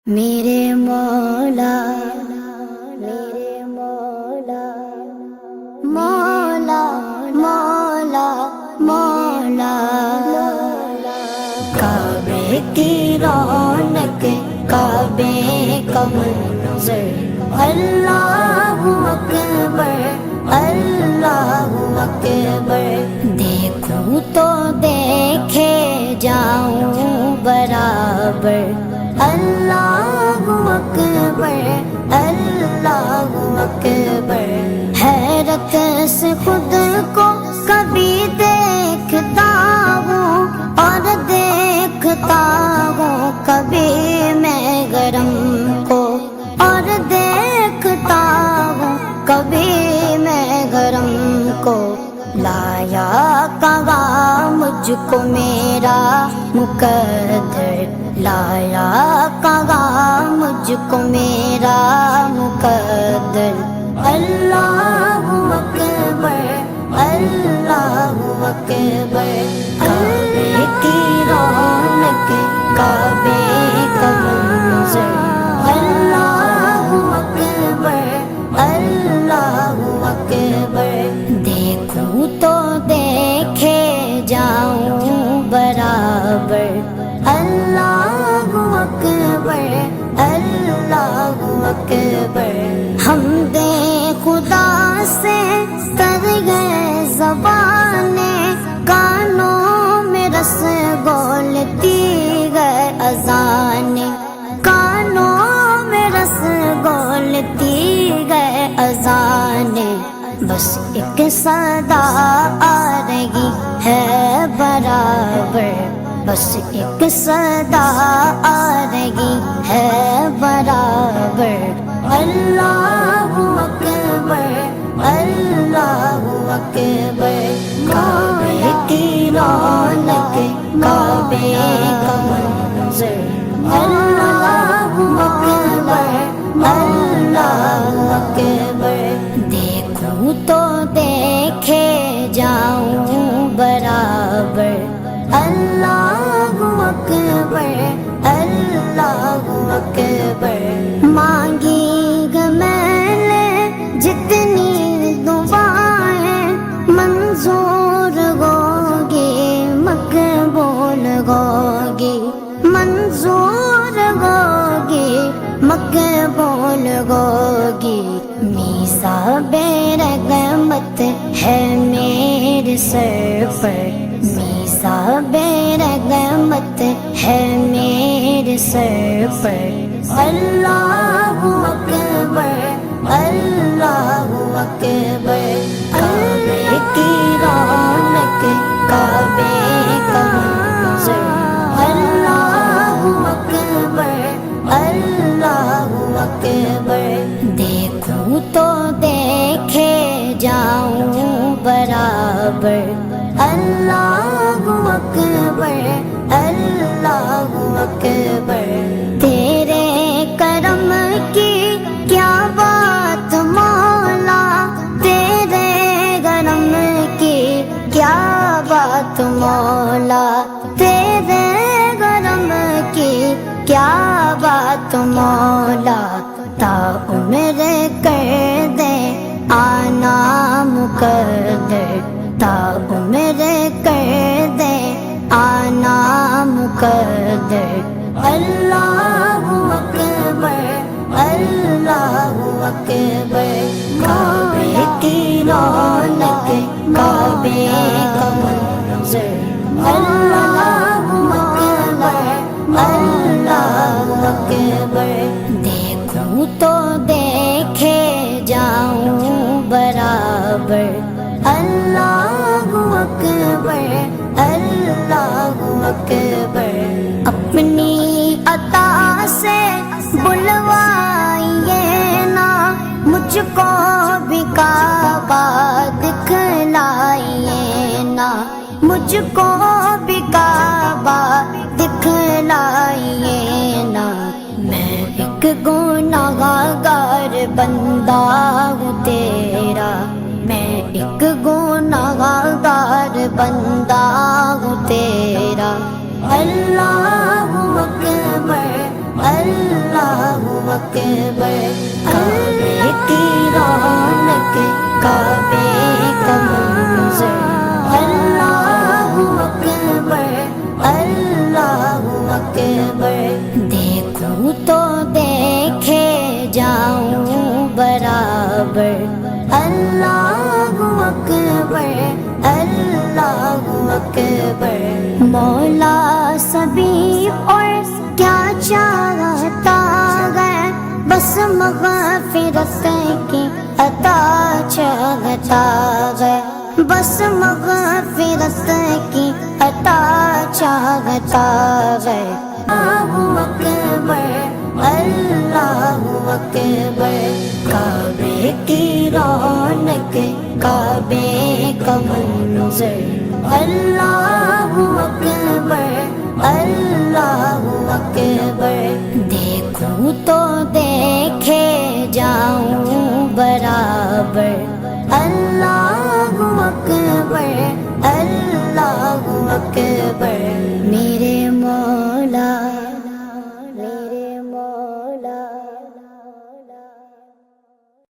میرے مولا میرے مولا مولا مولا مولا کعبے کی رونق کعبے کا منظر اللہ اکبر اللہ اکبر دیکھوں تو دیکھے جاؤں برابر اللہ اکبر اللہ اکبر حیرت سے خود کو کبھی دیکھتا ہوں اور دیکھتا ہوں کبھی میں گرم کو اور دیکھتا ہوں کبھی میں گرم کو لایا کہاں مجھ کو میرا مقدر لایا کہاں مجھ کو میرا مقدر اللہ اکبر اللہ اکبر کعبے کی رونق کعبے کا منظر اللہ اکبر اللہ اکبر دیکھوں تو دیکھے جاؤں برابر اللہ اکبر اللہ اکبر حمد خدا سے تر گئے زبانیں کانوں میں رس گولتی گئے اذانیں کانوں میں رس گولتی گئے اذانیں بس ایک صدا آ رہی ہے برابر بس ایک صدا آ رہی ہے برابر اللہ اکبر اللہ اکبر کعبے کی رونق کعبے کا منظر اللہ اکبر اللہ اکبر دیکھوں تو دیکھے جاؤں برابر اللہ اکبر اللہ اکبر مانگی گا میں نے جتنی دعائیں منظور ہوگی مقبول ہوگی منظور ہوگی مقبول ہوگی میثاق رحمت ہے میرے سر پر میثاق رحمت ہے میرے سر پر اللہ اکبر اللہ اکبر کعبے کی رونق کعبے کا منظر اللہ اکبر اللہ اکبر دیکھوں تو دیکھے جاؤں برابر اللہ اکبر اللہ اکبر تیرے کرم کی کیا بات مولا تیرے کرم کی کیا بات مولا تیرے کرم کی کیا بات مولا تا عمر کر دے آنا مقدر تا عمر کر دے آنا مقدر اللہ اکبر اللہ اکبر کعبے کی رونق کعبے کا منظر اللہ اکبر اللہ اکبر دیکھوں تو دیکھے جاؤں برابر اللہ اکبر اللہ اکبر اپنی عطا سے بلوائیے نا مجھ کو بھی کعبہ دکھلائیے نا مجھ کو بھی کعبہ دکھلائیے نا میں ایک گنہگار بندہ ہوں تیرا میں ایک گنہگار بندہ ہوں تیرا اللہ اکبر اللہ اکبر کعبے کی رونق کعبے کا منظر اللہ اکبر اللہ اکبر دیکھوں تو دیکھے جاؤں برابر اللہ اکبر اللہ اکبر مولا سبھی اور کیا چاہتا ہے بس مغفرت کی عطا چاہتا ہے بس مغفرت کی عطا چاہتا ہے اللہ اکبر اللہ اکبر کعبے کی رونق کعبے کا منظر اللہ اکبر اللہ اکبر دیکھوں تو دیکھے جاؤں برابر اللہ اکبر اللہ اکبر